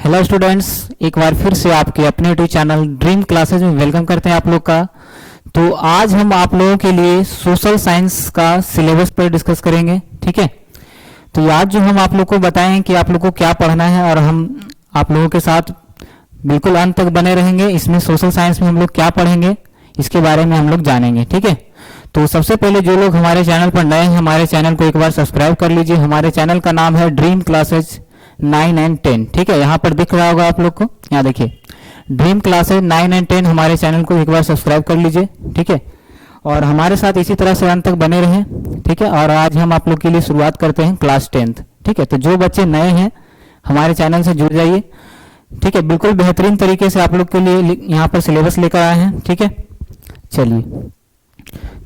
Hello students, एक बार फिर से आपके अपने यूट्यूब चैनल ड्रीम क्लासेज में वेलकम करते हैं आप लोग का। तो आज हम आप लोगों के लिए सोशल साइंस का सिलेबस पर डिस्कस करेंगे। ठीक है, तो आज जो हम आप लोग को बताएं कि आप लोग को क्या पढ़ना है और हम आप लोगों के साथ बिल्कुल अंत तक बने रहेंगे। इसमें सोशल साइंस में हम लोग क्या पढ़ेंगे इसके बारे में हम लोग जानेंगे। ठीक है, तो सबसे पहले जो लोग हमारे चैनल पर नए हैं, हमारे चैनल को एक बार सब्सक्राइब कर लीजिए। हमारे चैनल का नाम है ड्रीम क्लासेज 9 एंड 10। ठीक है, यहाँ पर दिख रहा होगा आप लोग को, यहाँ देखिए ड्रीम क्लासेज 9 एंड 10। हमारे चैनल को एक बार सब्सक्राइब कर लीजिए। ठीक है, और हमारे साथ इसी तरह से अंत तक बने रहें। ठीक है, और आज हम आप लोग के लिए शुरुआत करते हैं क्लास 10th। ठीक है, तो जो बच्चे नए हैं हमारे चैनल से जुड़ जाइए। ठीक है, बिल्कुल बेहतरीन तरीके से आप लोग के लिए यहाँ पर सिलेबस लेकर आए हैं। ठीक है, चलिए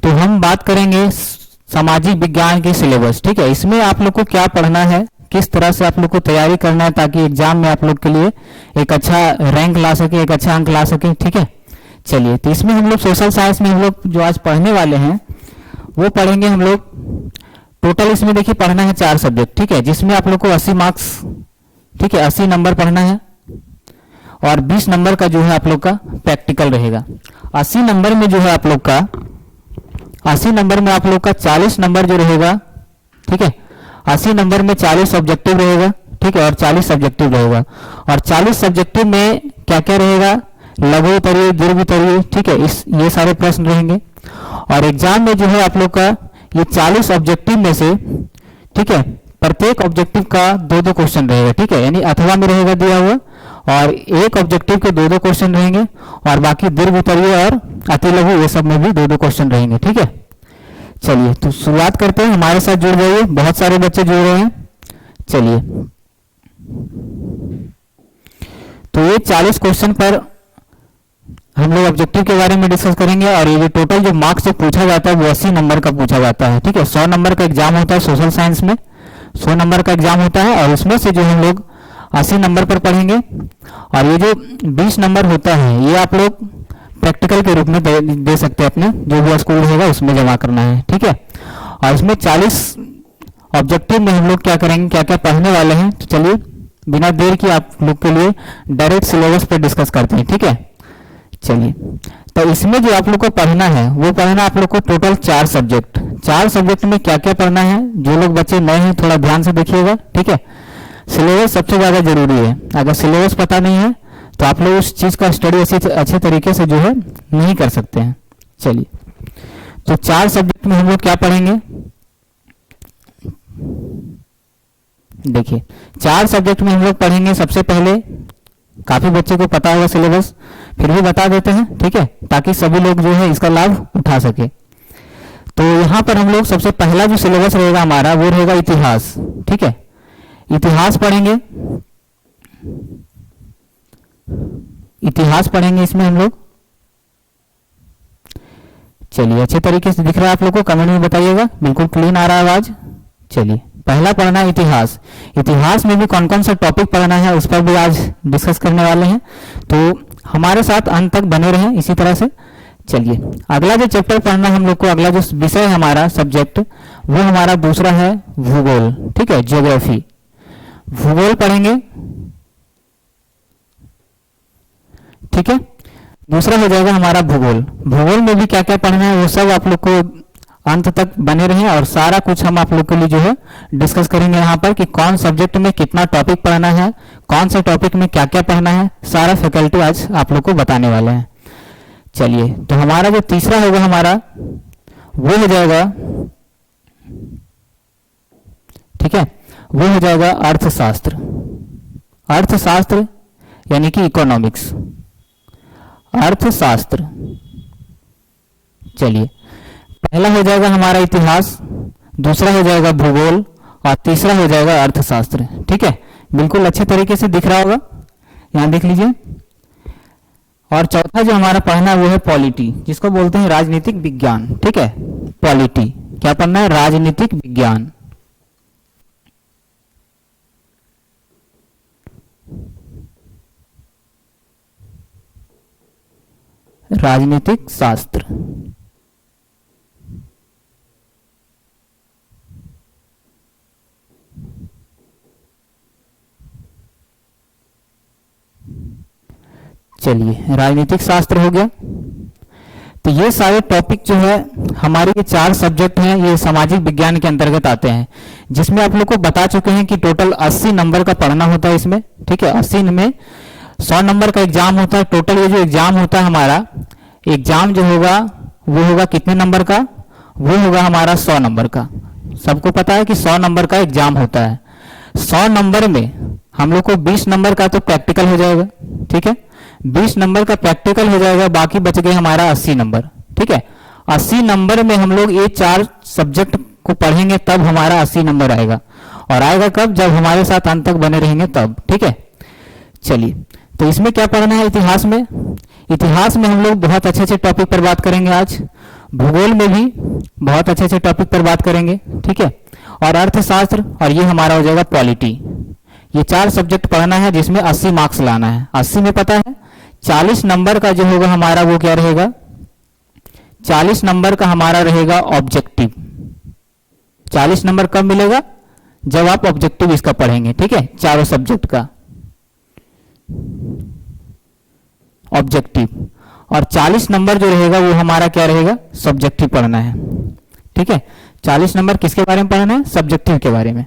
तो हम बात करेंगे सामाजिक विज्ञान के सिलेबस। ठीक है, इसमें आप लोग को क्या पढ़ना है, किस तरह से आप लोग को तैयारी करना है ताकि एग्जाम में आप लोग के लिए एक अच्छा रैंक ला सके, एक अच्छा अंक ला सके। ठीक है, चलिए तो इसमें हम लोग सोशल साइंस में हम लोग जो आज पढ़ने वाले हैं वो पढ़ेंगे हम लोग। टोटल इसमें देखिए पढ़ना है 4 सब्जेक्ट। ठीक है, जिसमें आप लोग को 80 मार्क्स, ठीक है 80 नंबर पढ़ना है और 20 नंबर का जो है आप लोग का प्रैक्टिकल रहेगा। 80 नंबर में जो है आप लोग का 80 नंबर में आप लोग का 40 नंबर जो रहेगा। ठीक है, 80 नंबर में 40 ऑब्जेक्टिव रहेगा। ठीक है, और 40 सब्जेक्टिव रहेगा। और 40 सब्जेक्टिव में क्या क्या रहेगा, लघु उत्तरीय, दीर्घ उत्तरीय। ठीक है, ये सारे प्रश्न रहेंगे। और एग्जाम में जो है आप लोग का ये 40 ऑब्जेक्टिव में से, ठीक है, प्रत्येक ऑब्जेक्टिव का 2-2 क्वेश्चन रहेगा। ठीक है, यानी अथवा में रहेगा दिया हुआ, और एक ऑब्जेक्टिव के 2-2 क्वेश्चन रहेंगे, और बाकी दीर्घ उत्तरीय और अति लघु ये सब में भी 2-2 क्वेश्चन रहेंगे। ठीक है, चलिए तो शुरुआत करते हैं। हमारे साथ जुड़ जाइए, बहुत सारे बच्चे जुड़ रहे हैं। चलिए तो ये 40 क्वेश्चन पर हम लोग ऑब्जेक्टिव के बारे में डिस्कस करेंगे। और ये जो टोटल जो मार्क्स जो पूछा जाता है वो 80 नंबर का पूछा जाता है। ठीक है, 100 नंबर का एग्जाम होता है सोशल साइंस में, 100 नंबर का एग्जाम होता है, और उसमें से जो हम लोग 80 नंबर पर पढ़ेंगे। और ये जो 20 नंबर होता है ये आप लोग प्रैक्टिकल के रूप में दे सकते हैं, अपने जो भी स्कूल रहेगा उसमें जमा करना है। ठीक है, और इसमें 40 ऑब्जेक्टिव में हम लोग क्या करेंगे, क्या क्या पढ़ने वाले हैं। तो चलिए बिना देर की आप लोग के लिए डायरेक्ट सिलेबस पर डिस्कस करते हैं। ठीक है, चलिए तो इसमें जो आप लोग को पढ़ना है वो पढ़ना आप लोग को टोटल 4 सब्जेक्ट। 4 सब्जेक्ट में क्या क्या पढ़ना है, जो लोग बच्चे नए हैं थोड़ा ध्यान से देखिएगा। ठीक है, सिलेबस सबसे ज़्यादा जरूरी है। अगर सिलेबस पता नहीं है तो आप लोग उस चीज़ का स्टडी अच्छे तरीके से जो है नहीं कर सकते हैं। चलिए तो 4 सब्जेक्ट में हम लोग क्या पढ़ेंगे, देखिए 4 सब्जेक्ट में हम लोग पढ़ेंगे। सबसे पहले काफ़ी बच्चे को पता होगा सिलेबस, फिर भी बता देते हैं। ठीक है, ताकि सभी लोग जो है इसका लाभ उठा सके। तो यहाँ पर हम लोग सबसे पहला जो सिलेबस रहेगा हमारा वो रहेगा इतिहास। ठीक है, इतिहास पढ़ेंगे। इतिहास पढ़ेंगे इसमें हम लोग। चलिए अच्छे तरीके से दिख रहा है आप लोग को, कमेंट में बताइएगा, बिल्कुल क्लीन आ रहा है आवाज। चलिए पहला पढ़ना है इतिहास। इतिहास में भी कौन कौन सा टॉपिक पढ़ना है उस पर भी आज डिस्कस करने वाले हैं, तो हमारे साथ अंत तक बने रहें इसी तरह से। चलिए अगला जो चैप्टर पढ़ना हम लोग को, अगला जो विषय है हमारा सब्जेक्ट, वो हमारा दूसरा है भूगोल। ठीक है, ज्योग्राफी, भूगोल पढ़ेंगे। ठीक है, दूसरा हो जाएगा हमारा भूगोल। भूगोल में भी क्या क्या पढ़ना है वो सब आप लोग को अंत तक बने रहें, और सारा कुछ हम आप लोग के लिए जो है डिस्कस करेंगे यहाँ पर कि कौन सब्जेक्ट में कितना टॉपिक पढ़ना है, कौन से टॉपिक में क्या क्या पढ़ना है, सारा फैकल्टी आज आप लोग को बताने वाले हैं। चलिए तो हमारा जो तीसरा होगा हमारा वो हो जाएगा, ठीक है, वो हो जाएगा अर्थशास्त्र। अर्थशास्त्र यानी कि इकोनॉमिक्स, अर्थशास्त्र। चलिए पहला हो जाएगा हमारा इतिहास, दूसरा हो जाएगा भूगोल, और तीसरा हो जाएगा अर्थशास्त्र। ठीक है, बिल्कुल अच्छे तरीके से दिख रहा होगा, यहाँ देख लीजिए। और चौथा जो हमारा पढ़ना वो है पॉलिटी, जिसको बोलते हैं राजनीतिक विज्ञान। ठीक है, पॉलिटी क्या पढ़ना है, राजनीतिक विज्ञान। राजनीतिक शास्त्र। चलिए, राजनीतिक शास्त्र हो गया। तो ये सारे टॉपिक जो है हमारे ये 4 सब्जेक्ट हैं, ये सामाजिक विज्ञान के अंतर्गत आते हैं, जिसमें आप लोग को बता चुके हैं कि टोटल 80 नंबर का पढ़ना होता है इसमें। ठीक है, 80 में 100 नंबर का एग्जाम होता है। टोटल ये जो एग्जाम होता है हमारा, एग्जाम जो होगा वो होगा कितने नंबर का? वो होगा हमारा 100 नंबर का। सबको पता है कि 100 नंबर का एग्जाम होता है। 100 नंबर में हम लोग को 20 नंबर का तो प्रैक्टिकल हो जाएगा। ठीक है, 20 नंबर का प्रैक्टिकल हो जाएगा, बाकी बच गए हमारा 80 नंबर। ठीक है, 80 नंबर में हम लोग ये 4 सब्जेक्ट को पढ़ेंगे, तब हमारा 80 नंबर आएगा। और आएगा कब? जब हमारे साथ अंत तक बने रहेंगे तब। ठीक है, चलिए, तो इसमें क्या पढ़ना है? इतिहास में। इतिहास में हम लोग बहुत अच्छे अच्छे टॉपिक पर बात करेंगे आज। भूगोल में भी बहुत अच्छे अच्छे टॉपिक पर बात करेंगे। ठीक है, और अर्थशास्त्र, और ये हमारा हो जाएगा पॉलिटी। ये 4 सब्जेक्ट पढ़ना है, जिसमें 80 मार्क्स लाना है। 80 में पता है 40 नंबर का जो होगा हमारा, वो क्या रहेगा? 40 नंबर का हमारा रहेगा ऑब्जेक्टिव। 40 नंबर कब मिलेगा? जब आप ऑब्जेक्टिव इसका पढ़ेंगे। ठीक है, चारों सब्जेक्ट का ऑब्जेक्टिव। और 40 नंबर जो रहेगा वो हमारा क्या रहेगा? सब्जेक्टिव पढ़ना है। ठीक है, 40 नंबर किसके बारे में पढ़ना है? सब्जेक्टिव के बारे में।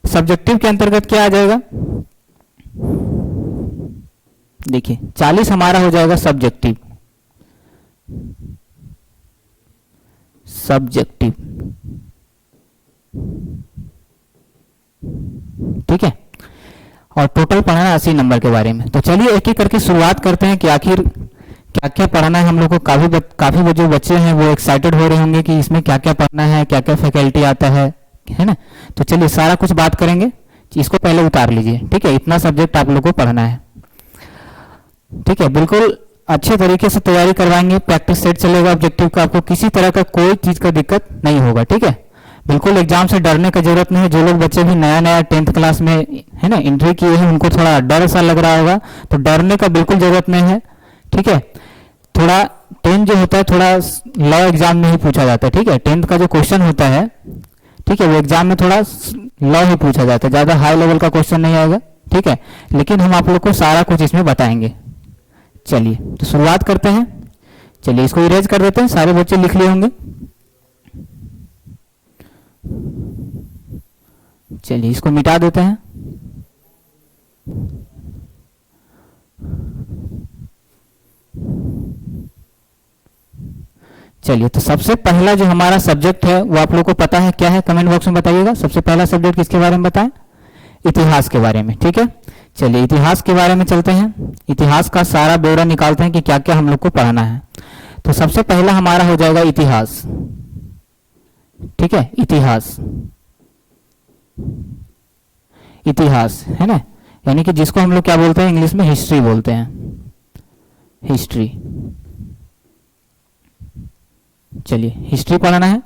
सब्जेक्टिव के अंतर्गत क्या आ जाएगा? देखिए, 40 हमारा हो जाएगा सब्जेक्टिव। सब्जेक्टिव, ठीक है, और टोटल पढ़ना है 80 नंबर के बारे में। तो चलिए एक एक करके शुरुआत करते हैं कि आखिर क्या क्या पढ़ना है हम लोग को। काफी जो बच्चे हैं वो एक्साइटेड हो रहे होंगे कि इसमें क्या क्या पढ़ना है, क्या क्या फैकल्टी आता है ना। तो चलिए सारा कुछ बात करेंगे। इसको पहले उतार लीजिए। ठीक है, इतना सब्जेक्ट आप लोग को पढ़ना है। ठीक है, बिल्कुल अच्छे तरीके से तैयारी करवाएंगे। प्रैक्टिस सेट चलेगा ऑब्जेक्टिव का, आपको किसी तरह का कोई चीज का दिक्कत नहीं होगा। ठीक है, बिल्कुल एग्जाम से डरने की जरूरत नहीं है। जो लोग बच्चे भी नया नया 10th क्लास में है ना एंट्री किए हैं, उनको थोड़ा डर सा लग रहा होगा, तो डरने का बिल्कुल जरूरत नहीं है। ठीक है, थोड़ा 10 जो होता है थोड़ा लॉ एग्जाम में ही पूछा जाता है। ठीक है, 10th का जो क्वेश्चन होता है, ठीक है, वो एग्जाम में थोड़ा लॉ ही पूछा जाता है, ज्यादा हाई लेवल का क्वेश्चन नहीं आएगा। ठीक है, लेकिन हम आप लोग को सारा कुछ इसमें बताएंगे। चलिए तो शुरुआत करते हैं। चलिए इसको इरेज कर देते हैं, सारे बच्चे लिख लिए होंगे। चलिए इसको मिटा देते हैं। चलिए, तो सबसे पहला जो हमारा सब्जेक्ट है वो आप लोग को पता है क्या है? कमेंट बॉक्स में बताइएगा। सबसे पहला सब्जेक्ट किसके बारे में बताएं? इतिहास के बारे में। ठीक है, चलिए इतिहास के बारे में चलते हैं। इतिहास का सारा ब्यौरा निकालते हैं कि क्या क्या हम लोग को पढ़ना है। तो सबसे पहला हमारा हो जाएगा इतिहास। ठीक है, इतिहास, इतिहास है ना, यानी कि जिसको हम लोग क्या बोलते हैं इंग्लिश में? हिस्ट्री बोलते हैं। हिस्ट्री। चलिए हिस्ट्री पढ़ना है।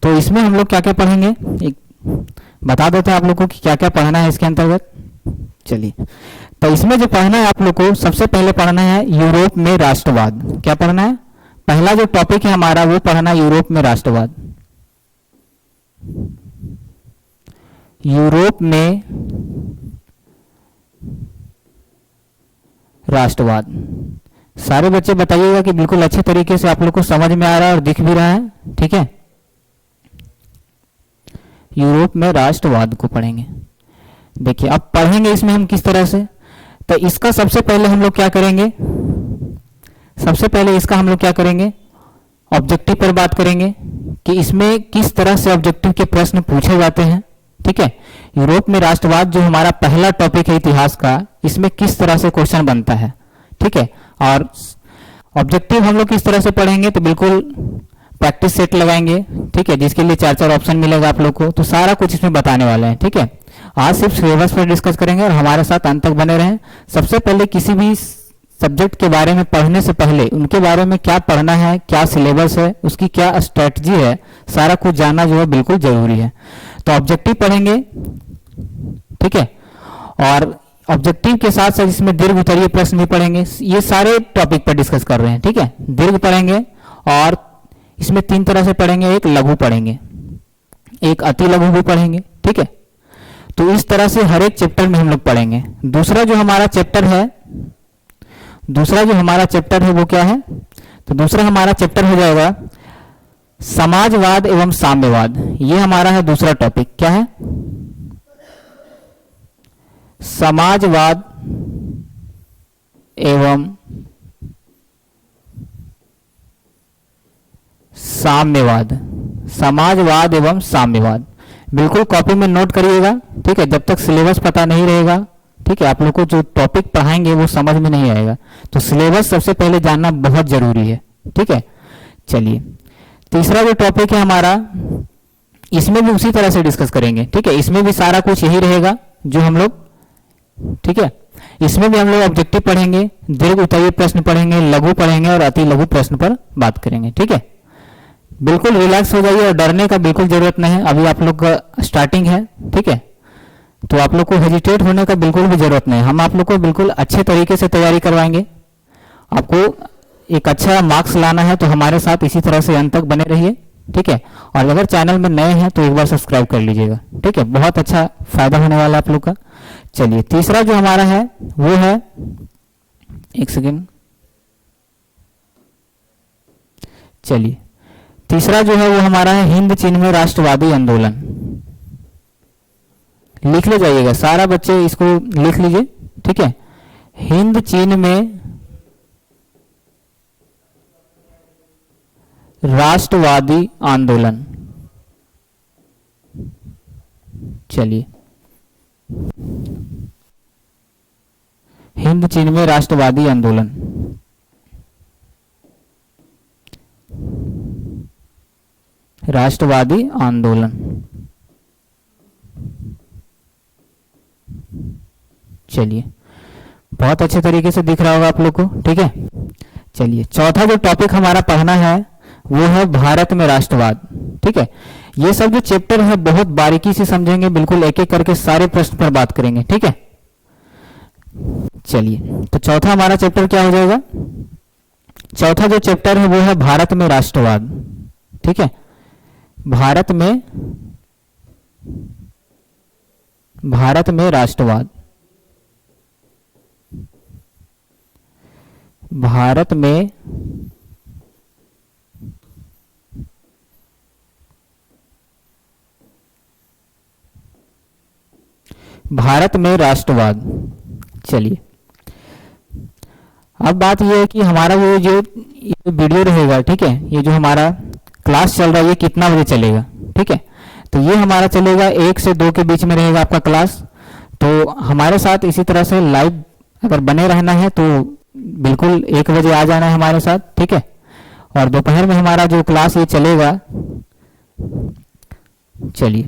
तो इसमें हम लोग क्या क्या पढ़ेंगे, एक बता देते हैं आप लोग को कि क्या क्या पढ़ना है इसके अंतर्गत। चलिए, तो इसमें जो पढ़ना है आप लोग को, सबसे पहले पढ़ना है यूरोप में राष्ट्रवाद। क्या पढ़ना है? पहला जो टॉपिक है हमारा वो पढ़ना है यूरोप में राष्ट्रवाद। यूरोप में राष्ट्रवाद। सारे बच्चे बताइएगा कि बिल्कुल अच्छे तरीके से आप लोग को समझ में आ रहा है और दिख भी रहा है। ठीक है, यूरोप में राष्ट्रवाद को पढ़ेंगे। देखिए अब पढ़ेंगे इसमें हम किस तरह से। तो इसका सबसे पहले हम लोग क्या करेंगे? सबसे पहले इसका हम लोग क्या करेंगे? ऑब्जेक्टिव पर बात करेंगे कि इसमें किस तरह से ऑब्जेक्टिव के प्रश्न पूछे जाते हैं। ठीक है, यूरोप में राष्ट्रवाद जो हमारा पहला टॉपिक है इतिहास का, इसमें किस तरह से क्वेश्चन बनता है। ठीक है, और ऑब्जेक्टिव हम लोग किस तरह से पढ़ेंगे? तो बिल्कुल प्रैक्टिस सेट लगाएंगे। ठीक है, जिसके लिए 4 ऑप्शन मिलेगा आप लोग को। तो सारा कुछ इसमें बताने वाले हैं। ठीक है, आज सिर्फ सिलेबस पर डिस्कस करेंगे और हमारे साथ अंत तक बने रहें। सबसे पहले किसी भी सब्जेक्ट के बारे में पढ़ने से पहले उनके बारे में क्या पढ़ना है, क्या सिलेबस है, उसकी क्या स्ट्रेटजी है, सारा कुछ जानना जो है बिल्कुल जरूरी है। तो ऑब्जेक्टिव पढ़ेंगे। ठीक है, और ऑब्जेक्टिव के साथ साथ इसमें दीर्घ उत्तरीय प्रश्न भी पढ़ेंगे। ये सारे टॉपिक पर डिस्कस कर रहे हैं। ठीक है, दीर्घ पढ़ेंगे और इसमें 3 तरह से पढ़ेंगे। एक लघु पढ़ेंगे, एक अति लघु भी पढ़ेंगे। ठीक है, तो इस तरह से हर एक चैप्टर में हम लोग पढ़ेंगे। दूसरा जो हमारा चैप्टर है दूसरा जो हमारा चैप्टर है वो क्या है, तो दूसरा हमारा चैप्टर हो जाएगा समाजवाद एवं साम्यवाद। ये हमारा है दूसरा टॉपिक, क्या है, समाजवाद एवं साम्यवाद, समाजवाद एवं साम्यवाद। बिल्कुल कॉपी में नोट करिएगा, ठीक है, जब तक सिलेबस पता नहीं रहेगा, ठीक है, आप लोग को जो टॉपिक पढ़ाएंगे वो समझ में नहीं आएगा, तो सिलेबस सबसे पहले जानना बहुत जरूरी है, ठीक है। चलिए, तीसरा जो टॉपिक है हमारा, इसमें भी उसी तरह से डिस्कस करेंगे, ठीक है, इसमें भी सारा कुछ यही रहेगा जो हम लोग, ठीक है, इसमें भी हम लोग ऑब्जेक्टिव पढ़ेंगे, दीर्घ उत्तरीय प्रश्न पढ़ेंगे, लघु पढ़ेंगे और अति लघु प्रश्न पर बात करेंगे, ठीक है। बिल्कुल रिलैक्स हो जाइए और डरने का बिल्कुल जरूरत नहीं है, अभी आप लोग का स्टार्टिंग है, ठीक है, तो आप लोग को हेजिटेट होने का बिल्कुल भी जरूरत नहीं है। हम आप लोग को बिल्कुल अच्छे तरीके से तैयारी करवाएंगे। आपको एक अच्छा मार्क्स लाना है तो हमारे साथ इसी तरह से अंत तक बने रहिए, ठीक है। और अगर चैनल में नए हैं तो एक बार सब्सक्राइब कर लीजिएगा, ठीक है, बहुत अच्छा फायदा होने वाला है आप लोग का। चलिए, तीसरा जो हमारा है वो है, एक सेकेंड, चलिए, तीसरा जो है वो हमारा है हिंद चीन में राष्ट्रवादी आंदोलन। लिख ले जाइएगा, सारा बच्चे इसको लिख लीजिए, ठीक है, हिंद चीन में राष्ट्रवादी आंदोलन। चलिए, हिंद चीन में राष्ट्रवादी आंदोलन, राष्ट्रवादी आंदोलन। चलिए, बहुत अच्छे तरीके से दिख रहा होगा आप लोग को, ठीक है। चलिए, चौथा जो टॉपिक हमारा पढ़ना है वो है भारत में राष्ट्रवाद, ठीक है। ये सब जो चैप्टर है बहुत बारीकी से समझेंगे, बिल्कुल एक एक करके सारे प्रश्न पर बात करेंगे, ठीक है। चलिए, तो चौथा हमारा चैप्टर क्या हो जाएगा, चौथा जो चैप्टर है वो है भारत में राष्ट्रवाद, ठीक है, भारत में राष्ट्रवाद, भारत में राष्ट्रवाद। चलिए, अब बात यह है कि हमारा ये जो वीडियो रहेगा, ठीक है, ये जो हमारा क्लास चल रहा है ये कितना बजे चलेगा, ठीक है, तो ये हमारा चलेगा 1 से 2 के बीच में रहेगा आपका क्लास। तो हमारे साथ इसी तरह से लाइव अगर बने रहना है तो बिल्कुल 1 बजे आ जाना है हमारे साथ, ठीक है। और दोपहर में हमारा जो क्लास ये चलेगा, चलिए,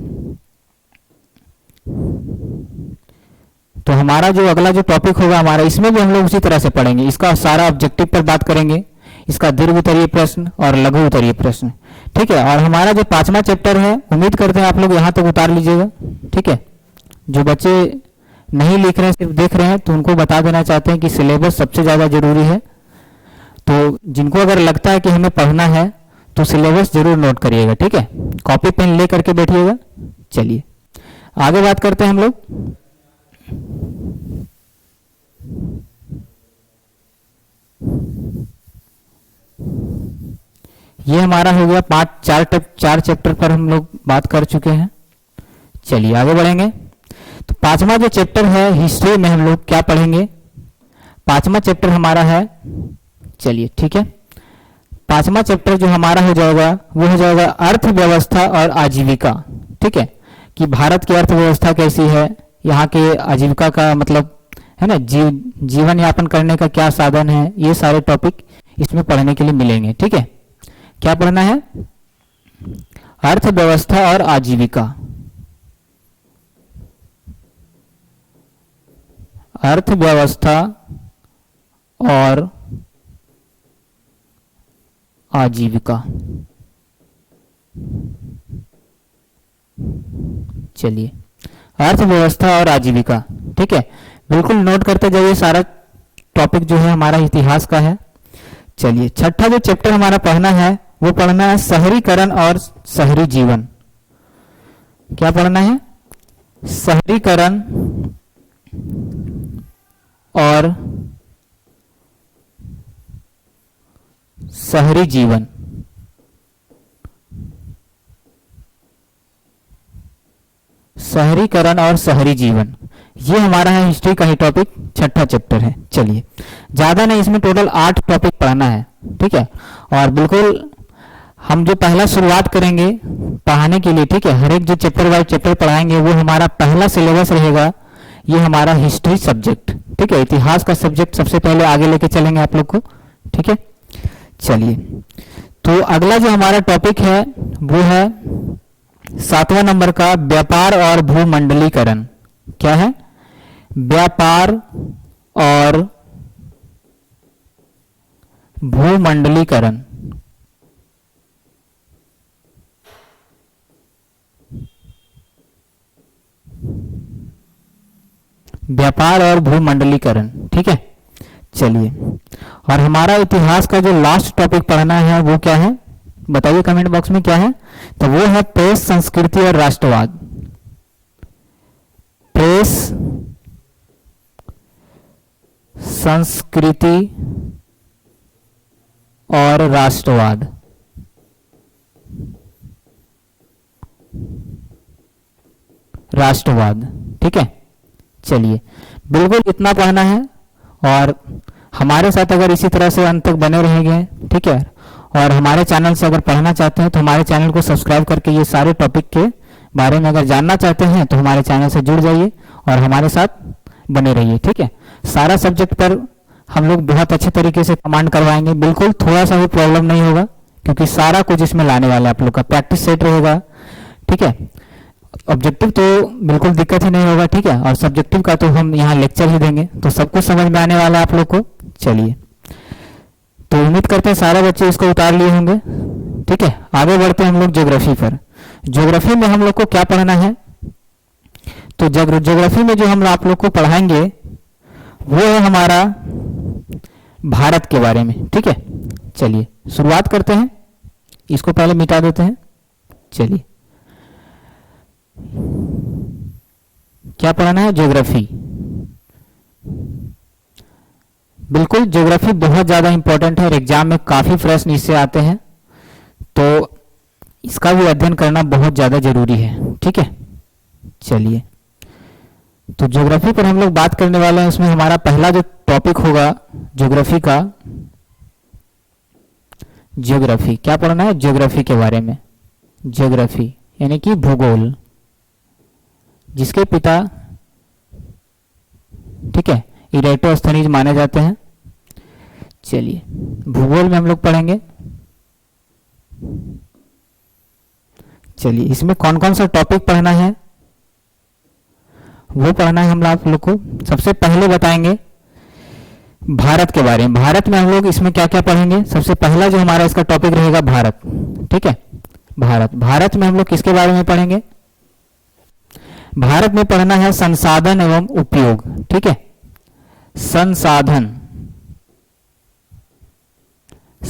तो हमारा जो अगला जो टॉपिक होगा हमारा, इसमें भी हम लोग उसी तरह से पढ़ेंगे, इसका सारा ऑब्जेक्टिव पर बात करेंगे, इसका दीर्घ उत्तरीय प्रश्न और लघु उत्तरीय प्रश्न, ठीक है। और हमारा जो 5वां चैप्टर है, उम्मीद करते हैं आप लोग यहाँ तक उतार लीजिएगा, ठीक है। जो बच्चे नहीं लिख रहे हैं, सिर्फ देख रहे हैं, तो उनको बता देना चाहते हैं कि सिलेबस सबसे ज़्यादा जरूरी है। तो जिनको अगर लगता है कि हमें पढ़ना है तो सिलेबस जरूर नोट करिएगा, ठीक है, कॉपी पेन ले करके बैठिएगा। चलिए, आगे बात करते हैं हम लोग। ये हमारा हो गया 4 चैप्टर पर हम लोग बात कर चुके हैं। चलिए, आगे बढ़ेंगे। तो 5वां जो चैप्टर है हिस्ट्री में हम लोग क्या पढ़ेंगे, 5वां चैप्टर हमारा है, चलिए ठीक है, 5वां चैप्टर जो हमारा हो जाएगा वो हो जाएगा अर्थव्यवस्था और आजीविका, ठीक है, कि भारत की अर्थव्यवस्था कैसी है, यहाँ के आजीविका का मतलब है ना, जीवन यापन करने का क्या साधन है, ये सारे टॉपिक इसमें पढ़ने के लिए मिलेंगे, ठीक है। क्या पढ़ना है, अर्थव्यवस्था और आजीविका, अर्थव्यवस्था और आजीविका। चलिए, अर्थव्यवस्था और आजीविका, ठीक है, बिल्कुल नोट करते जाइए, सारा टॉपिक जो है हमारा इतिहास का है। चलिए, 6ठा जो चैप्टर हमारा पढ़ना है वो पढ़ना है शहरीकरण और शहरी जीवन। क्या पढ़ना है, शहरीकरण और शहरी जीवन, शहरीकरण और शहरी जीवन, ये हमारा है हिस्ट्री का ही टॉपिक, छठा चैप्टर है। चलिए, ज़्यादा नहीं, इसमें टोटल 8 टॉपिक पढ़ना है, ठीक है। और बिल्कुल हम जो पहला शुरुआत करेंगे पढ़ाने के लिए, ठीक है, हर एक जो चैप्टर वाइज चैप्टर पढ़ाएंगे वो हमारा पहला सिलेबस रहेगा, ये हमारा हिस्ट्री सब्जेक्ट, ठीक है, इतिहास का सब्जेक्ट सबसे पहले आगे लेके चलेंगे आप लोग को, ठीक है। चलिए, तो अगला जो हमारा टॉपिक है वो है 7वां नंबर का व्यापार और भूमंडलीकरण। क्या है? व्यापार और भूमंडलीकरण। व्यापार और भूमंडलीकरण, ठीक है। चलिए, और हमारा इतिहास का जो लास्ट टॉपिक पढ़ना है वो क्या है, बताइए कमेंट बॉक्स में क्या है। तो वो है प्रेस, संस्कृति और राष्ट्रवाद। प्रेस, संस्कृति और राष्ट्रवाद। राष्ट्रवाद, ठीक है। चलिए, बिल्कुल इतना पढ़ना है, और हमारे साथ अगर इसी तरह से अंत तक बने रहेंगे, ठीक है, और हमारे चैनल से अगर पढ़ना चाहते हैं तो हमारे चैनल को सब्सक्राइब करके ये सारे टॉपिक के बारे में अगर जानना चाहते हैं तो हमारे चैनल से जुड़ जाइए और हमारे साथ बने रहिए, ठीक है। सारा सब्जेक्ट पर हम लोग बहुत अच्छे तरीके से कमांड करवाएंगे, बिल्कुल थोड़ा सा भी प्रॉब्लम नहीं होगा, क्योंकि सारा कुछ इसमें लाने वाला है आप लोग का, प्रैक्टिस सेट रहेगा, ठीक है। ऑब्जेक्टिव तो बिल्कुल दिक्कत ही नहीं होगा, ठीक है, और सब्जेक्टिव का तो हम यहाँ लेक्चर ही देंगे, तो सब कुछ समझ में आने वाला है आप लोग को। चलिए, तो उम्मीद करते हैं सारे बच्चे इसको उतार लिए होंगे, ठीक है। आगे बढ़ते हैं हम लोग ज्योग्राफी पर। ज्योग्राफी में हम लोग को क्या पढ़ना है, तो ज्योग्राफी में जो हम आप लोग को पढ़ाएंगे वो है हमारा भारत के बारे में, ठीक है। चलिए, शुरुआत करते हैं, इसको पहले मिटा देते हैं। चलिए, क्या पढ़ना है? ज्योग्राफी। बिल्कुल, ज्योग्राफी बहुत ज़्यादा इंपॉर्टेंट है और एग्जाम में काफ़ी प्रश्न इससे आते हैं, तो इसका भी अध्ययन करना बहुत ज़्यादा जरूरी है, ठीक है। चलिए, तो ज्योग्राफी पर हम लोग बात करने वाले हैं। उसमें हमारा पहला जो टॉपिक होगा ज्योग्राफी का, ज्योग्राफी क्या पढ़ना है? ज्योग्राफी के बारे में। ज्योग्राफी यानी कि भूगोल, जिसके पिता, ठीक है, इरेटोस्थनीज माने जाते हैं। चलिए, भूगोल में हम लोग पढ़ेंगे। चलिए, इसमें कौन कौन सा टॉपिक पढ़ना है वो पढ़ना है हम आप लोग को। सबसे पहले बताएंगे भारत के बारे में। भारत में हम लोग इसमें क्या क्या पढ़ेंगे, सबसे पहला जो हमारा इसका टॉपिक रहेगा भारत, ठीक है। भारत, भारत में हम लोग किसके बारे में पढ़ेंगे? भारत में पढ़ना है संसाधन एवं उपयोग, ठीक है। संसाधन,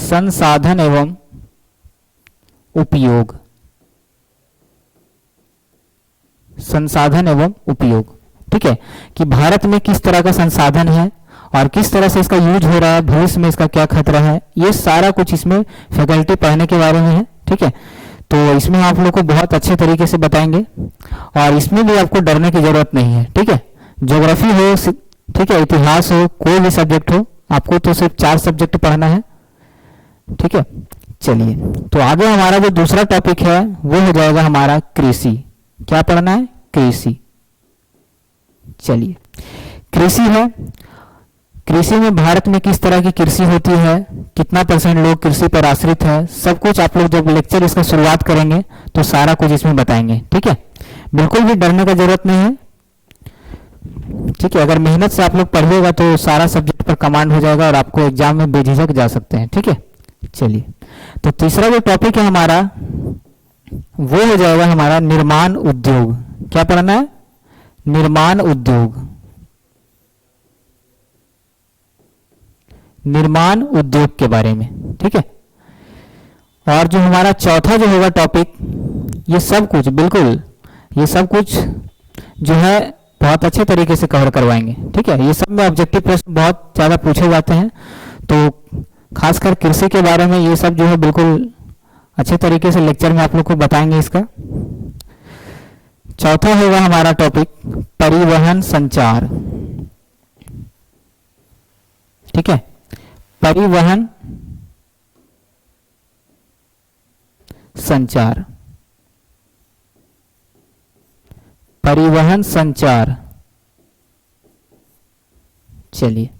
संसाधन एवं उपयोग, संसाधन एवं उपयोग, ठीक है, कि भारत में किस तरह का संसाधन है और किस तरह से इसका यूज हो रहा है, भविष्य में इसका क्या खतरा है, ये सारा कुछ इसमें फैकल्टी पढ़ने के बारे में है, ठीक है। तो इसमें आप लोग को बहुत अच्छे तरीके से बताएंगे और इसमें भी आपको डरने की जरूरत नहीं है, ठीक है। ज्योग्राफी हो, ठीक है, इतिहास हो, कोई भी सब्जेक्ट हो, आपको तो सिर्फ 4 सब्जेक्ट पढ़ना है, ठीक है। चलिए, तो आगे हमारा जो दूसरा टॉपिक है वो हो जाएगा हमारा कृषि। क्या पढ़ना है? कृषि। चलिए, कृषि है, कृषि में भारत में किस तरह की कृषि होती है, कितना % लोग कृषि पर आश्रित है, सब कुछ आप लोग जब लेक्चर इसका शुरुआत करेंगे तो सारा कुछ इसमें बताएंगे, ठीक है। बिल्कुल भी डरने का जरूरत नहीं है, ठीक है। अगर मेहनत से आप लोग पढ़िएगा तो सारा सब्जेक्ट पर कमांड हो जाएगा और आपको एग्जाम में बेझिझक जा सकते हैं, ठीक है। चलिए, तो तीसरा जो टॉपिक है हमारा वो हो जाएगा हमारा निर्माण उद्योग। क्या पढ़ना है? निर्माण उद्योग, निर्माण उद्योग के बारे में, ठीक है। और जो हमारा चौथा जो होगा टॉपिक, ये सब कुछ, बिल्कुल ये सब कुछ जो है बहुत अच्छे तरीके से कवर करवाएंगे, ठीक है। ये सब में ऑब्जेक्टिव प्रश्न बहुत ज़्यादा पूछे जाते हैं, तो खासकर कृषि के बारे में ये सब जो है बिल्कुल अच्छे तरीके से लेक्चर में आप लोग को बताएंगे इसका। चौथा होगा हमारा टॉपिक परिवहन संचार। ठीक है, परिवहन संचार, परिवहन संचार। चलिए,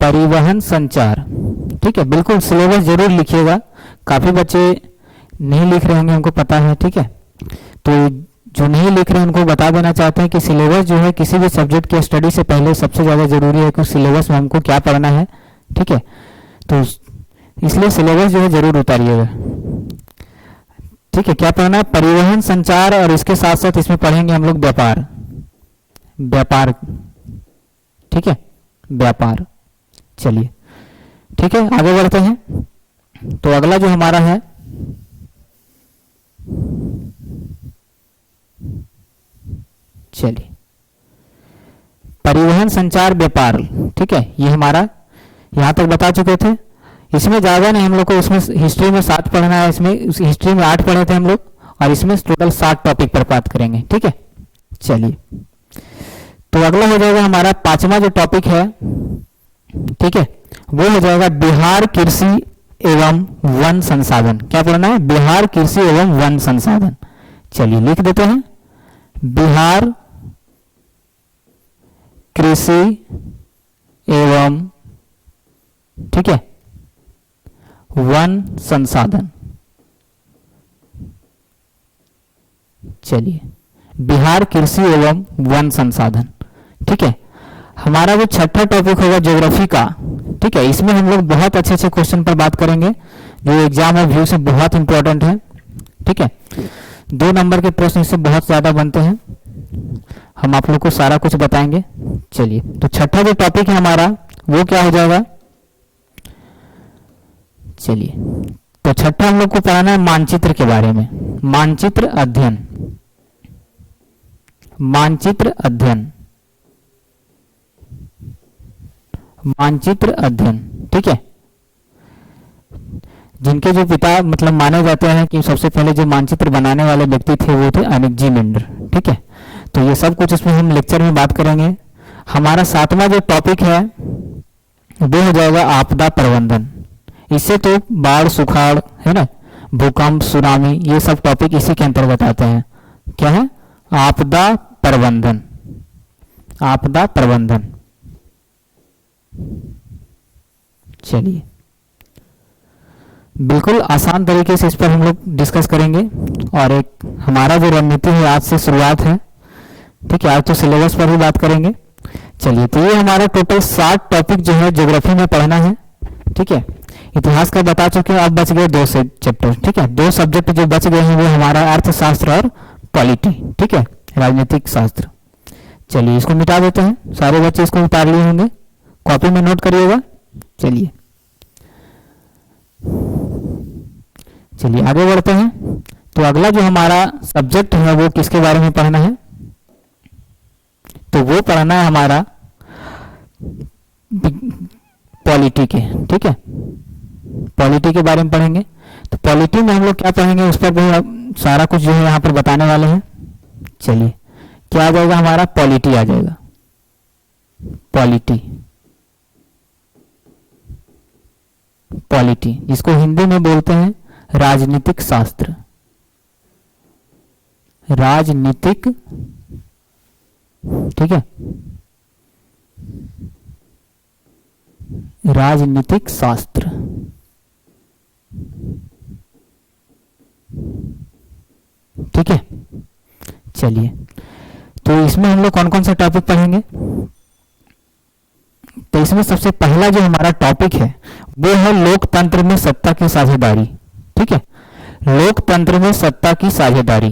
परिवहन संचार। ठीक है, बिल्कुल सिलेबस जरूर लिखिएगा, काफी बच्चे नहीं लिख रहे होंगे, हमको पता है। ठीक है, तो जो नहीं लिख रहे हैं उनको बता देना चाहते हैं कि सिलेबस जो है किसी भी सब्जेक्ट की स्टडी से पहले सबसे ज्यादा जरूरी है कि सिलेबस में हमको क्या पढ़ना है। ठीक है, तो इसलिए सिलेबस जो है जरूर उतारिएगा। ठीक है, क्या पढ़ना है? परिवहन संचार, और इसके साथ साथ इसमें पढ़ेंगे हम लोग व्यापार। व्यापार, ठीक है, व्यापार। चलिए, ठीक है, आगे बढ़ते हैं। तो अगला जो हमारा है चलिए परिवहन संचार व्यापार। ठीक है, ये हमारा यहां तक बता चुके थे। इसमें ज्यादा नहीं, हम लोग को उसमें हिस्ट्री में 7 पढ़ना है, इसमें हिस्ट्री में 8 पढ़े थे हम लोग, और इसमें टोटल 7 टॉपिक पर बात करेंगे। ठीक है, चलिए, तो अगला हो जाएगा हमारा 5वां जो टॉपिक है। ठीक है, वो हो जाएगा बिहार कृषि एवं वन संसाधन। क्या पढ़ना है? बिहार कृषि एवं वन संसाधन। चलिए लिख देते हैं, बिहार कृषि एवं, ठीक है, वन संसाधन। चलिए, बिहार कृषि एवं वन संसाधन। ठीक है, हमारा जो छठा टॉपिक होगा ज्योग्राफी का। ठीक है, इसमें हम लोग बहुत अच्छे अच्छे क्वेश्चन पर बात करेंगे जो एग्जाम और व्यू से बहुत इंपॉर्टेंट है। ठीक है, 2 नंबर के प्रश्न इससे बहुत ज्यादा बनते हैं, हम आप लोग को सारा कुछ बताएंगे। चलिए, तो छठा जो टॉपिक है हमारा वो क्या हो जाएगा? चलिए, तो छठा हम लोग को पढ़ाना है मानचित्र के बारे में। मानचित्र अध्ययन, मानचित्र अध्ययन, मानचित्र अध्ययन। ठीक है, जिनके जो पिता मतलब माने जाते हैं कि सबसे पहले जो मानचित्र बनाने वाले व्यक्ति थे वो थे अनिक मेंडर। ठीक है, तो ये सब कुछ इसमें हम लेक्चर में बात करेंगे। हमारा 7वां जो टॉपिक है वो हो जाएगा आपदा प्रबंधन। इससे तो बाढ़, सुखाड़, है ना, भूकंप, सुनामी, ये सब टॉपिक इसी के अंतर्गत आते हैं। क्या है? आपदा प्रबंधन, आपदा प्रबंधन। चलिए, बिल्कुल आसान तरीके से इस पर हम लोग डिस्कस करेंगे, और एक हमारा जो रणनीति है आज से शुरुआत है। ठीक है, आज तो सिलेबस पर ही बात करेंगे। चलिए, तो ये हमारा टोटल 7 टॉपिक जो है ज्योग्राफी में पढ़ना है। ठीक है, इतिहास का बता चुके हैं, अब बच गए 2 चैप्टर। ठीक है, 2 सब्जेक्ट जो बच गए हैं वो हमारा अर्थशास्त्र और पॉलिटी। ठीक है, राजनीतिक शास्त्र। चलिए, इसको मिटा देते हैं, सारे बच्चे इसको उतार लिए होंगे, कॉपी में नोट करिएगा। चलिए चलिए आगे बढ़ते हैं। तो अगला जो हमारा सब्जेक्ट है वो किसके बारे में पढ़ना है? तो वो पढ़ना है हमारा पॉलिटी के। ठीक है, पॉलिटी के बारे में पढ़ेंगे। तो पॉलिटी में हम लोग क्या पढ़ेंगे उस पर भी सारा कुछ जो है यहाँ पर बताने वाले हैं। चलिए, क्या आ जाएगा हमारा? पॉलिटी आ जाएगा, पॉलिटी। पॉलिटी जिसको हिंदी में बोलते हैं राजनीतिक शास्त्र, राजनीतिक। ठीक है, राजनीतिक शास्त्र। ठीक है, चलिए, तो इसमें हम लोग कौन कौन सा टॉपिक पढ़ेंगे? तो इसमें सबसे पहला जो हमारा टॉपिक है वो है लोकतंत्र में सत्ता की साझेदारी। ठीक है, लोकतंत्र में सत्ता की साझेदारी।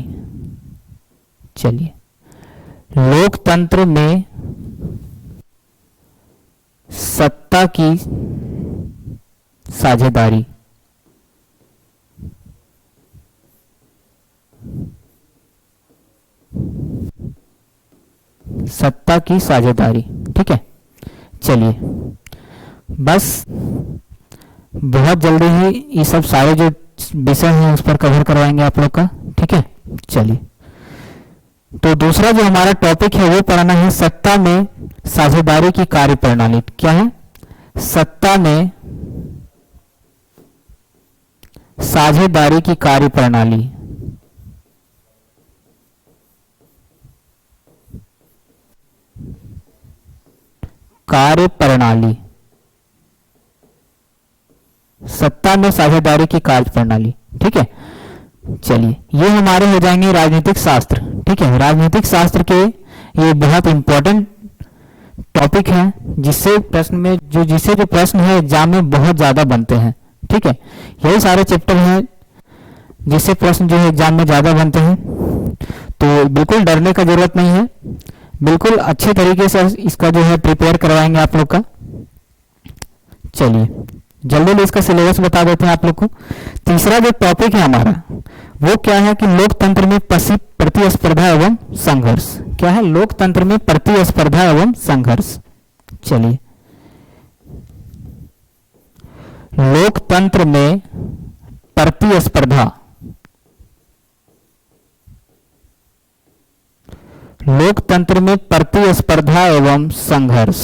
चलिए, लोकतंत्र में सत्ता की साझेदारी। सत्ता की साझेदारी। ठीक है, चलिए बस बहुत जल्दी ही ये सब सारे जो विषय हैं उस पर कवर करवाएंगे आप लोग का। ठीक है, चलिए तो दूसरा जो हमारा टॉपिक है वो पढ़ना है सत्ता में साझेदारी की कार्य प्रणाली। क्या है? सत्ता में साझेदारी की कार्य प्रणाली। कार्य प्रणाली, सत्ता में साझेदारी की कार्य प्रणाली। ठीक है, चलिए ये हमारे हो जाएंगे राजनीतिक शास्त्र। ठीक है, राजनीतिक शास्त्र के ये बहुत इंपॉर्टेंट टॉपिक है जिससे प्रश्न में जो प्रश्न है एग्जाम में बहुत ज्यादा बनते हैं। ठीक है, यही सारे चैप्टर हैं जिससे प्रश्न जो है एग्जाम में ज्यादा बनते हैं, तो बिल्कुल डरने का जरूरत नहीं है, बिल्कुल अच्छे तरीके से इसका जो है प्रिपेयर करवाएंगे आप लोग का। चलिए जल्दी इसका सिलेबस बता देते हैं आप लोग को। तीसरा जो टॉपिक है हमारा वो क्या है कि लोकतंत्र में प्रतिस्पर्धा एवं संघर्ष। क्या है? लोकतंत्र में प्रतिस्पर्धा एवं संघर्ष। चलिए लोकतंत्र में प्रतिस्पर्धा, लोकतंत्र में प्रतिस्पर्धा एवं संघर्ष।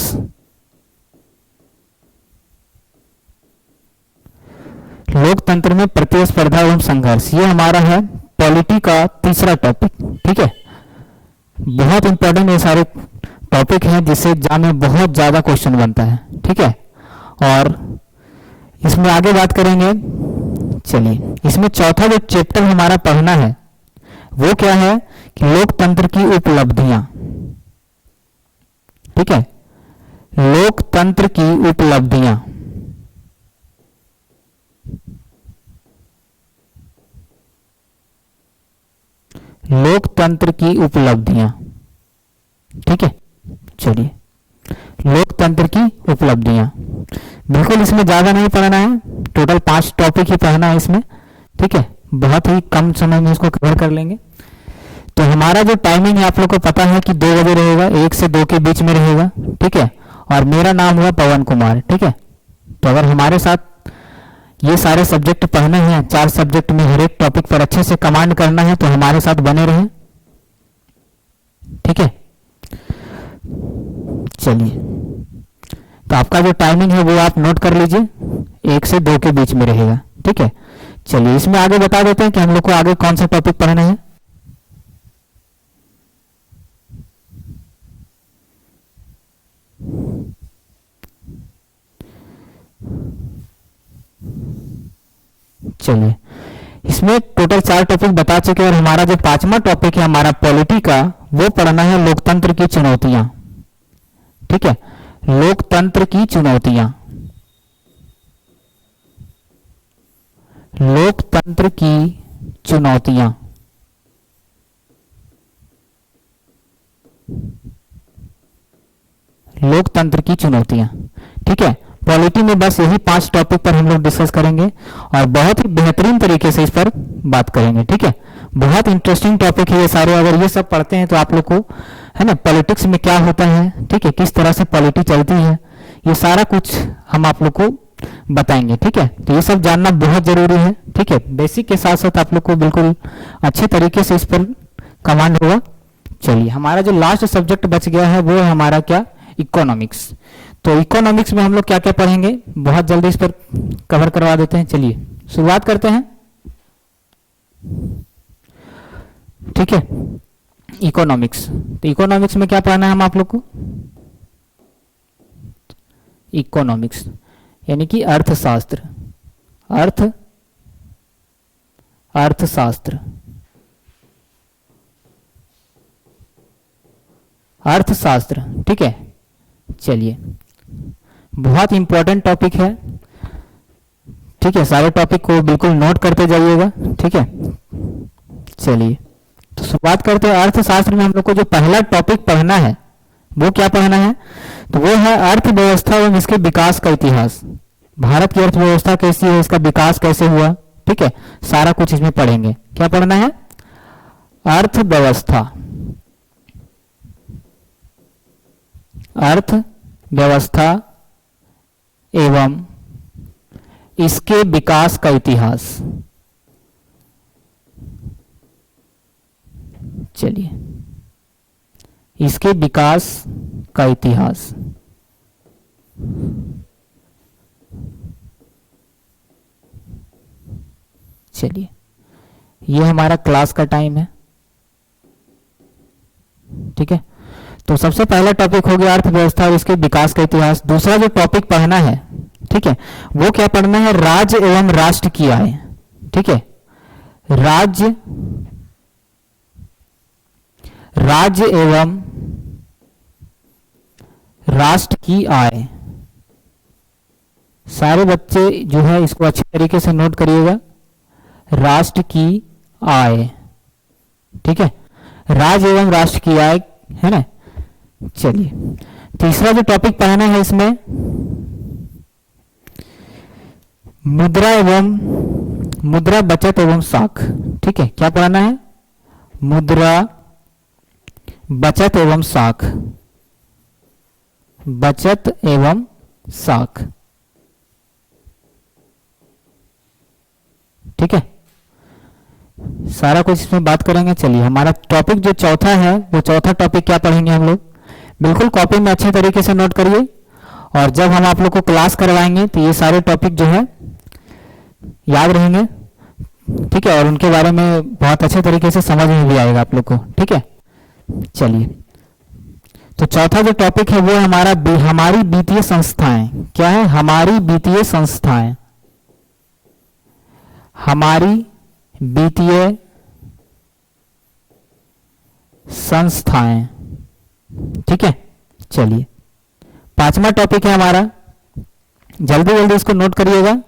लोकतंत्र में प्रतिस्पर्धा एवं संघर्ष, ये हमारा है पॉलिटी का तीसरा टॉपिक। ठीक है, बहुत इंपॉर्टेंट ये सारे टॉपिक हैं जिससे एग्जाम में बहुत ज्यादा क्वेश्चन बनता है। ठीक है, और इसमें आगे बात करेंगे। चलिए इसमें चौथा जो चैप्टर हमारा पढ़ना है वो क्या है कि लोकतंत्र की उपलब्धियां। ठीक है, लोकतंत्र की उपलब्धियां। लोकतंत्र की उपलब्धियां। ठीक है, चलिए लोकतंत्र की उपलब्धियां, बिल्कुल इसमें ज्यादा नहीं पढ़ना है, टोटल 5 टॉपिक ही पढ़ना है इसमें। ठीक है, बहुत ही कम समय में इसको कवर कर लेंगे। तो हमारा जो टाइमिंग है आप लोग को पता है कि 2 बजे रहेगा, 1 से 2 के बीच में रहेगा। ठीक है, और मेरा नाम हुआ पवन कुमार। ठीक है, तो अगर हमारे साथ ये सारे सब्जेक्ट पढ़ने हैं, 4 सब्जेक्ट में हर एक टॉपिक पर अच्छे से कमांड करना है, तो हमारे साथ बने रहें। ठीक है, चलिए तो आपका जो टाइमिंग है वो आप नोट कर लीजिए, 1 से 2 के बीच में रहेगा। ठीक है, चलिए इसमें आगे बता देते हैं कि हम लोग को आगे कौन सा टॉपिक पढ़ना है। चलिए इसमें टोटल 4 टॉपिक बता चुके और हमारा जो 5वां टॉपिक है हमारा पॉलिटी का वो पढ़ना है लोकतंत्र की चुनौतियां। ठीक है, लोकतंत्र की चुनौतियां। लोकतंत्र की चुनौतियां। लोकतंत्र की चुनौतियां। ठीक है, पॉलिटी में बस यही 5 टॉपिक पर हम लोग डिस्कस करेंगे और बहुत ही बेहतरीन तरीके से इस पर बात करेंगे। ठीक है, बहुत इंटरेस्टिंग टॉपिक है ये सारे, अगर ये सब पढ़ते हैं तो आप लोग को है ना पॉलिटिक्स में क्या होता है, ठीक है, किस तरह से पॉलिटी चलती है, ये सारा कुछ हम आप लोग को बताएंगे। ठीक है, तो ये सब जानना बहुत जरूरी है। ठीक है, बेसिक के साथ साथ आप लोग को बिल्कुल अच्छे तरीके से इस पर कमांड होगा। चलिए हमारा जो लास्ट सब्जेक्ट बच गया है वो है हमारा क्या, इकोनॉमिक्स। तो इकोनॉमिक्स में हम लोग क्या क्या पढ़ेंगे बहुत जल्दी इस पर कवर करवा देते हैं। चलिए शुरुआत करते हैं। ठीक है, इकोनॉमिक्स, तो इकोनॉमिक्स में क्या पढ़ना है हम आप लोग को, इकोनॉमिक्स यानी कि अर्थशास्त्र। अर्थशास्त्र, अर्थशास्त्र। ठीक है, चलिए बहुत इंपॉर्टेंट टॉपिक है। ठीक है, सारे टॉपिक को बिल्कुल नोट करते जाइएगा। ठीक है, चलिए तो शुरुआत करते हैं। अर्थशास्त्र में हम लोग को जो पहला टॉपिक पढ़ना है वो क्या पढ़ना है, तो वो है अर्थव्यवस्था एवं इसके विकास का इतिहास। भारत की अर्थव्यवस्था कैसी है, इसका विकास कैसे हुआ। ठीक है, सारा कुछ इसमें पढ़ेंगे। क्या पढ़ना है, अर्थव्यवस्था। अर्थव्यवस्था एवं इसके विकास का इतिहास। चलिए, इसके विकास का इतिहास। चलिए, ये हमारा क्लास का टाइम है। ठीक है, तो सबसे पहला टॉपिक हो गया अर्थव्यवस्था और इसके विकास का इतिहास। दूसरा जो टॉपिक पढ़ना है, ठीक है, वो क्या पढ़ना है? राज्य एवं राष्ट्र की आय। ठीक है, राज्य एवं राष्ट्र की आय। सारे बच्चे जो है इसको अच्छी तरीके से नोट करिएगा। राष्ट्र की आय, ठीक है, राज्य एवं राष्ट्र की आय, है ना। चलिए, तीसरा जो टॉपिक पढ़ना है इसमें मुद्रा बचत एवं साख। ठीक है, क्या पढ़ना है? मुद्रा बचत एवं साख। बचत एवं साख। ठीक है, सारा कुछ इसमें बात करेंगे। चलिए, हमारा टॉपिक जो चौथा है, वो चौथा टॉपिक क्या पढ़ेंगे हम लोग? बिल्कुल कॉपी में अच्छे तरीके से नोट करिए, और जब हम आप लोग को क्लास करवाएंगे तो ये सारे टॉपिक जो है याद रहेंगे। ठीक है, और उनके बारे में बहुत अच्छे तरीके से समझ में भी आएगा आप लोग को। ठीक है, चलिए, तो चौथा जो टॉपिक है वो हमारी वित्तीय संस्थाएं। क्या है? हमारी वित्तीय संस्थाएं। हमारी वित्तीय संस्थाएं। ठीक है, चलिए, पांचवा टॉपिक है हमारा, जल्दी जल्दी इसको नोट करिएगा।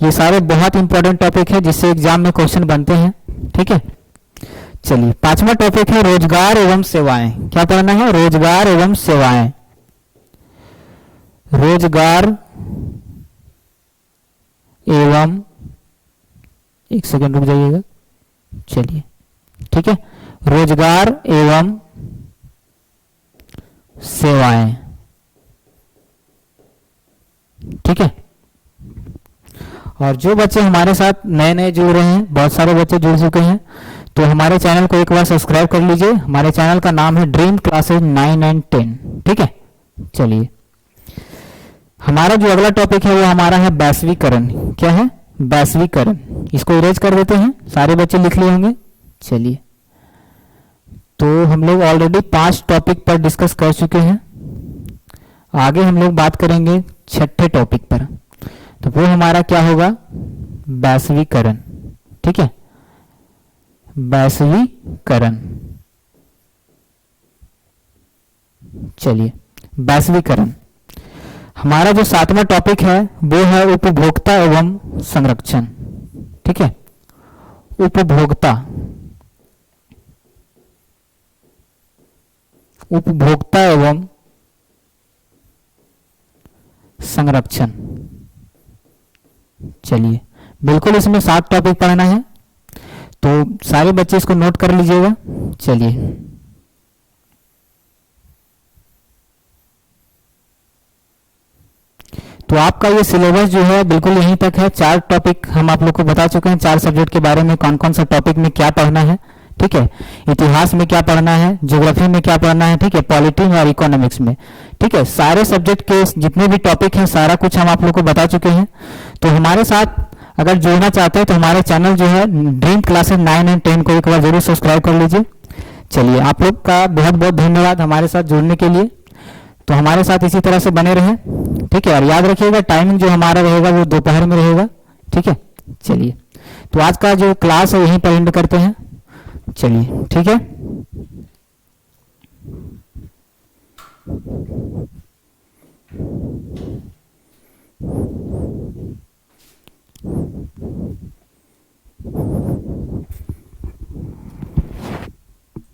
ये सारे बहुत इंपॉर्टेंट टॉपिक है जिससे एग्जाम में क्वेश्चन बनते हैं। ठीक है, चलिए, पांचवा टॉपिक है रोजगार एवं सेवाएं। क्या पढ़ना है? रोजगार एवं सेवाएं। रोजगार एवं, एक सेकंड रुक जाइएगा। चलिए, ठीक है, रोजगार एवं सेवाएं। ठीक है, और जो बच्चे हमारे साथ नए नए जुड़ रहे हैं, बहुत सारे बच्चे जुड़ चुके हैं, तो हमारे चैनल को एक बार सब्सक्राइब कर लीजिए। हमारे चैनल का नाम है ड्रीम क्लासेज 9 एंड 10। ठीक है, चलिए, हमारा जो अगला टॉपिक है वो हमारा है वैश्वीकरण। क्या है? वैश्वीकरण। इसको इरेज कर देते हैं, सारे बच्चे लिख लिए होंगे। चलिए, तो हम लोग ऑलरेडी 5 टॉपिक पर डिस्कस कर चुके हैं। आगे हम लोग बात करेंगे छठे टॉपिक पर, तो वो हमारा क्या होगा? वैश्वीकरण। ठीक है, वैश्वीकरण। चलिए, वैश्वीकरण। हमारा जो 7वां टॉपिक है वो है उपभोक्ता एवं संरक्षण। ठीक है, उपभोक्ता एवं संरक्षण। चलिए, बिल्कुल इसमें 7 टॉपिक पढ़ना है, तो सारे बच्चे इसको नोट कर लीजिएगा। चलिए, तो आपका ये सिलेबस जो है बिल्कुल यहीं तक है। 4 टॉपिक हम आप लोग को बता चुके हैं, 4 सब्जेक्ट के बारे में कौन कौन सा टॉपिक में क्या पढ़ना है। ठीक है, इतिहास में क्या पढ़ना है, ज्योग्राफी में क्या पढ़ना है, ठीक है, पॉलिटी में और इकोनॉमिक्स में। ठीक है, सारे सब्जेक्ट के जितने भी टॉपिक हैं सारा कुछ हम आप लोग को बता चुके हैं। तो हमारे साथ अगर जुड़ना चाहते हैं तो हमारे चैनल जो है ड्रीम क्लासेज 9 एंड 10 को एक बार जरूर सब्सक्राइब कर लीजिए। चलिए, आप लोग का बहुत बहुत धन्यवाद हमारे साथ जुड़ने के लिए। तो हमारे साथ इसी तरह से बने रहें। ठीक है, और याद रखिएगा टाइमिंग जो हमारा रहेगा वो दोपहर में रहेगा। ठीक है, चलिए, तो आज का जो क्लास है यहीं पर एंड करते हैं। चलिए, ठीक है।